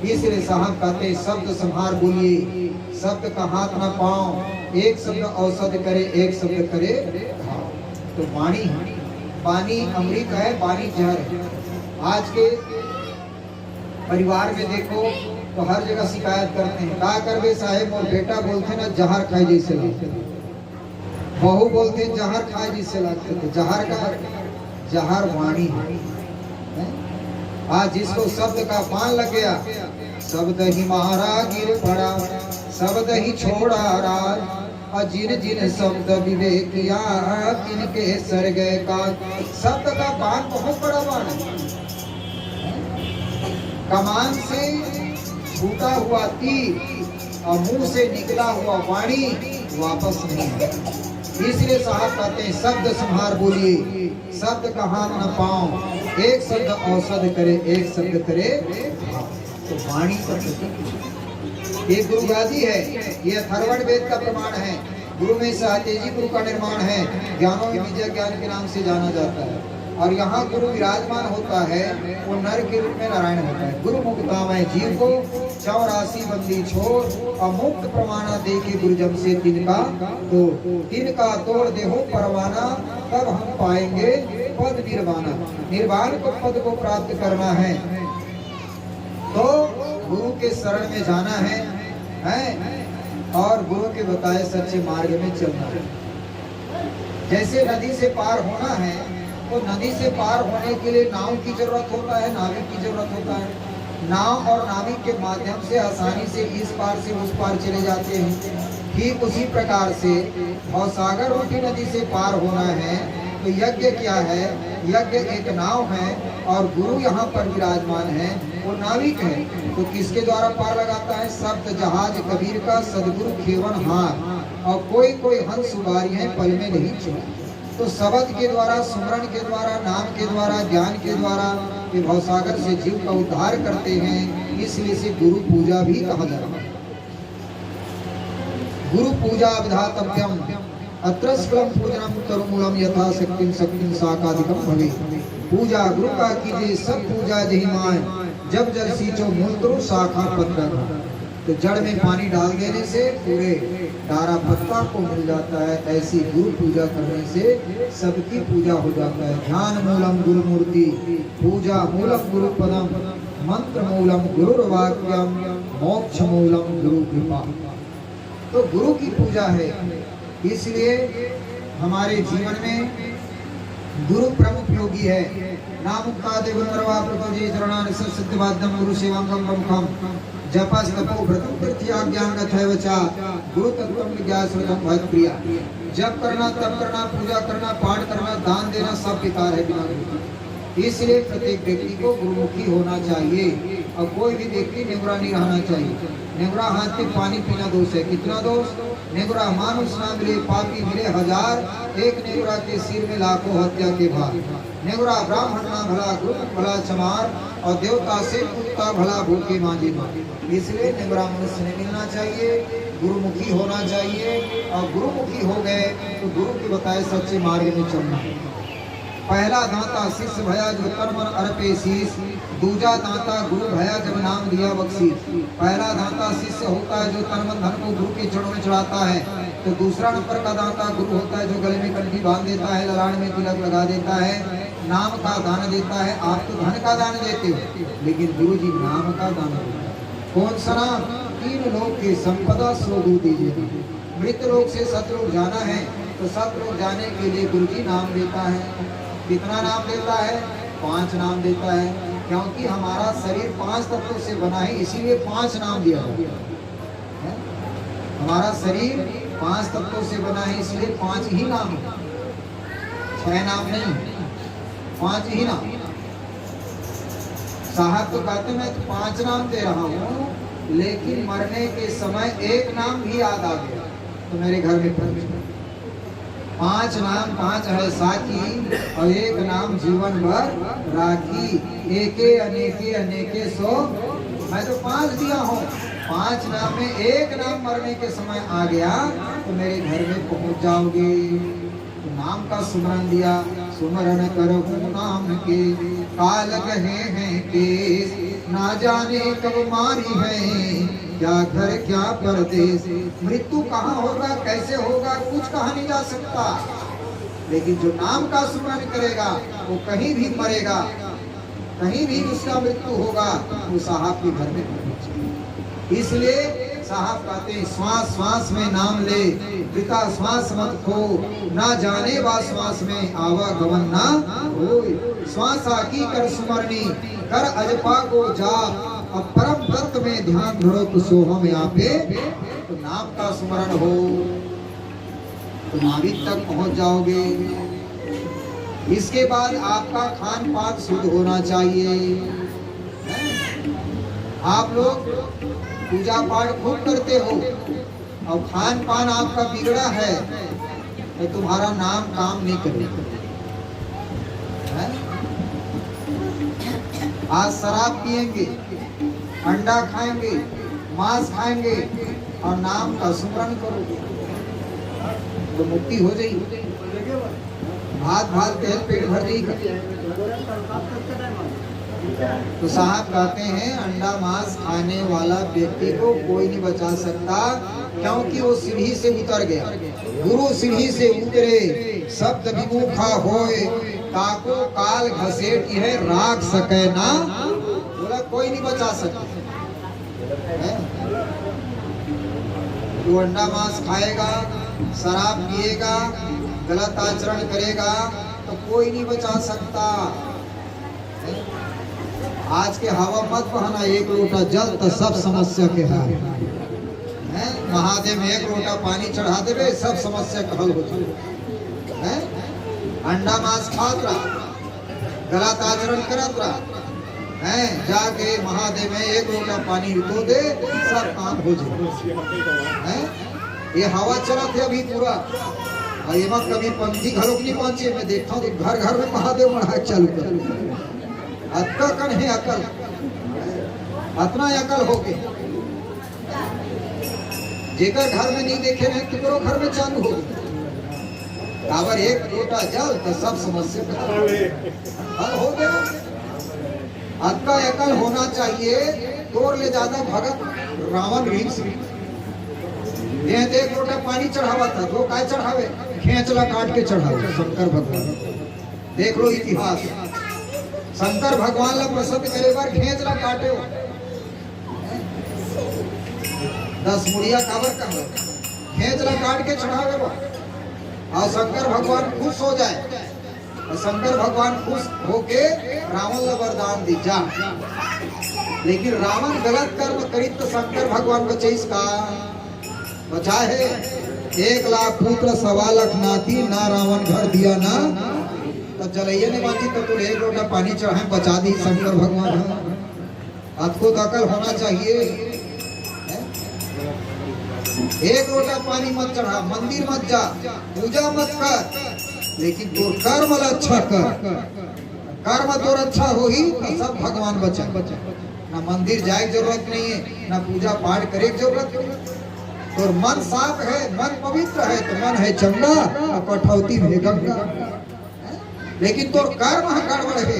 इसलिए साहब कहते शब्द संभार बोलिए, शब्द का हाथ ना पाओ, एक शब्द औषध करे, एक शब्द करे घाव। तो वाणी, पानी अमृत है, वाणी जहर है। आज के परिवार में देखो तो हर जगह शिकायत करते हैं, का करबे साहेब, और बेटा बोलते ना जहर खाए जैसे लगते, बहू बोलते जहर खाए जैसे लगते। तो जहर का जहर वाणी है। आज जिसको शब्द का पान लग गया, शब्द ही मारा गिर पड़ा, शब्द ही छोड़ा राज, और जिन जिन शब्द विवेकिया तिनके सर गए का। शब्द का पान बहुत बड़ा बाण है। कमान से छूटा हुआ तीर और मुंह से निकला हुआ वाणी वापस नहीं है। इसलिए साहब कहते हैं शब्द संभार बोलिए, शब्द का हाथ न पाओ, एक शब्द औषध करे, एक शब्द करे। तो वाणी पर ये गुरु आदि है, ये अथर्वण वेद का प्रमाण है। गुरु में सहतेजी गुरु का निर्माण है, ज्ञानों में विजय ज्ञान के नाम से जाना जाता है। और यहाँ गुरु विराजमान होता है, वो नर के रूप में नारायण होता है। गुरु मुक्तामय जीव को 84 बंदी छोड़ और मुक्त प्रमाणा दे के गुरुजम से तिनका तोड़ देहो परवाना, तब हम पाएंगे पद निर्वाणा। निर्वाण को पद को प्राप्त करना है तो गुरु के शरण में जाना है और गुरु के बताए सच्चे मार्ग में चलना है। जैसे नदी से पार होना है तो नदी से पार होने के लिए नाव की जरूरत होता है, नाविक की जरूरत होता है। नाव और नाविक के माध्यम से आसानी से इस पार से उस पार चले जाते हैं। ठीक उसी प्रकार से भवसागर रूपी नदी से पार होना है तो यज्ञ क्या है? यज्ञ एक नाव है और गुरु यहाँ पर विराजमान है, वो नाविक है। तो किसके द्वारा पार लगाता है? शब्द जहाज कबीर का सदगुरु खेवन हार, और कोई कोई हंस सुवारी है पल में नहीं चुना। तो शब्द के द्वारा, सुमरण के द्वारा, नाम के द्वारा, ज्ञान के द्वारा ये भवसागर से जीव का उद्धार करते हैं। इसलिए से गुरु पूजा भी कहा जाता है। गुरु पूजा विधातव्यम अत्र स्कलम पूजनम तरुमूलम यथा शक्तिम शक्तिम साकादिकम भवे। पूजा गुरु का कीजिए, सब पूजा जही मान, जब जल सींचो मूल करो शाखा पत्र। तो जड़ में पानी डाल देने से पूरे डारा पत्ता को मिल जाता है। ऐसी गुरु पूजा करने से सबकी पूजा हो जाता है। ध्यान मूलम गुरु मूर्ति, पूजा मूलम गुरु पदम, मंत्र मूलम गुरु वाक्यम, मोक्ष मूलम गुरु कृपा। तो गुरु की पूजा है, इसलिए हमारे जीवन में गुरु प्रमुख योगी है। नामुक्ता देवनरवा प्रभुजी चरणान सिद्धवाद्यम गुरु सेवांगम प्रमुखम, जपस तपो व्रतम कृत्याज्ञान गथैवचा, गुरु तत्वम विज्ञासृतम भक्त प्रिया। जप करना, तप करना, पूजा करना, पाठ करना, दान देना सब बेकार है बिना गुरु। इसलिए प्रत्येक व्यक्ति को गुरुमुखी होना चाहिए और कोई भी व्यक्ति निगुरा नहीं रहना चाहिए। निगुरा हाथ में पानी पीना दोष है। कितना दोष? निगुरा मानुष ना मिले पापी मिले हजार, एक निगुरा के सिर में लाखों हत्या के भार। निगुरा ब्राह्मण ना भला, गुरु भला चमार, और देवता से कुत्ता भला भूखे मांझी मार। इसलिए निगुरा मनुष्य नहीं मिलना चाहिए, गुरुमुखी होना चाहिए। और गुरुमुखी हो गए तो गुरु के बताए सच्चे मार्ग में चलना। पहला दाता शिष्य भया जो तन मन अर्पे शीश, दूजा दाता गुरु भया जब नाम दिया बख्शीश। पहला दाता शिष्य होता है जो तन मन धन को गुरु के चरणों में चढ़ाता है। तो दूसरा नंबर का दाता गुरु होता है जो गले में कंठी बांध देता है, ललाट में तिलक लगा देता है, नाम का दान देता है। आप तो धन का दान देते हो, लेकिन गुरु जी नाम का दान देते हैं। कौन सा नाम? तीन लोग की संपदा सो दूध दीजिए। मृत लोग से सतलोक जाना है तो सतलोक जाने के लिए गुरु जी नाम देता है। कितना नाम देता है? 5 नाम देता है, क्योंकि हमारा शरीर 5 तत्वों से बना है, इसीलिए 5 नाम दिया है। हमारा शरीर 5 तत्वों से बना है, इसलिए 5 ही नाम है, 6 नाम नहीं, 5 ही नाम। साहब तो कहते मैं 5 नाम दे रहा हूँ, लेकिन मरने के समय एक नाम भी याद आ गया तो मेरे घर में पहुंच। 5 नाम 5 है साकी, और एक नाम जीवन भर राखी। एके अनेके अनेके सो, मैं तो 5 दिया हूँ, 5 नाम में एक नाम मरने के समय आ गया तो मेरे घर में पहुंच जाओगे। तो नाम का सुमरण दिया, सुमरण करो नाम के, काल कहे हैं केस, ना जाने कब मारी है, क्या घर क्या परदेश। मृत्यु कहाँ होगा, कैसे होगा, कुछ कहा नहीं जा सकता, लेकिन जो नाम का स्मरण करेगा वो कहीं भी मरेगा, कहीं भी उसका मृत्यु होगा, वो साहब के घर में पहुंचे। इसलिए साहब कहते हैं श्वास श्वास में नाम ले, पिता श्वास मत खो, ना जाने बा श्वास में आवागमन ना होय। श्वास आकी कर सुमरनी, कर अजपा को जा, अब परम तत्व में ध्यान धरो तो सोहम यहाँ पे। तो नाम का स्मरण हो तो नाभिक तक पहुंच जाओगे। इसके बाद आपका खान पान शुद्ध होना चाहिए। आप लोग पूजा पाठ खूब करते हो और खान पान आपका बिगड़ा है तो तुम्हारा नाम काम नहीं करेगा। आज शराब पिएंगे, अंडा खाएंगे, मांस खाएंगे और नाम का स्मरण करोगे तो मुक्ति हो जाएगी। भात भात तेल पेट भर जाएगा। तो साहब कहते हैं अंडा मांस खाने वाला व्यक्ति को कोई नहीं बचा सकता, क्योंकि वो सीढ़ी से उतर गया। गुरु सीढ़ी से उतरे, शब्द विमुखा होए, ताको काल घसेट है, राख सके ना। बोला कोई नहीं बचा सकता। वो अंडा मांस खाएगा, शराब पिएगा, गलत आचरण करेगा तो कोई नहीं बचा सकता। आज के हवा मत बहाना, एक लोटा जल तो सब समस्या के हल है। महादेव में एक लोटा पानी चढ़ा देवे, सब समस्या का हल हो जाए। अंडा मांस खात रहा, गलत आचरण करत रहा है, जाके महादेव में एक लोटा पानी धो दे, सब काम हो जाए। ये हवा चलत है अभी पूरा, और ये मत कभी पंछी घरों नहीं पहुंचे। मैं देखता हूँ घर घर में महादेव मढ़ा चालू कर। अक्कल है, अकल अतना अकल हो के जेकर घर में नहीं देखे रहे कितनों घर में चालू हो। अगर एक लोटा जल तो सब समस्या हल हो गया। अक्कल होना चाहिए। तोड़ ले ज्यादा भगत रावण रीस एक लोटा पानी चढ़ावा था, जो काय चढ़ावे खेचला काट के चढ़ावे शंकर भगवान। देख लो इतिहास, शंकर भगवान ला प्रसन्न करे बार खेचला काटे 10 मुड़िया काबर खेचला काट के चढ़ावे बा। और शंकर भगवान खुश हो जाए, और शंकर भगवान खुश होके रावण ला वरदान दी जा। लेकिन रावण गलत कर्म करी तो शंकर भगवान बचेस का बचाए है। 1 लाख पुत्र 1.25 लाख नाती, ना रावण घर दिया ना। तब जलैया ने बाकी तो तुम 1 लोटा पानी चढ़ाए बचा दी शंकर भगवान। आपको अकल होना चाहिए। 1 लोटा पानी मत चढ़ा, मंदिर मत जा, पूजा मत कर, लेकिन तो कर्म अच्छा कर। कर्म तो अच्छा हो ही तो सब भगवान बचा। ना मंदिर जाए की जरूरत नहीं है, ना पूजा पाठ करे की जरूरत नहीं। तो मन साफ है, मन पवित्र है तो मन है चंगा, कठौती में गंगा। लेकिन तो कर्म गड़बड़ है।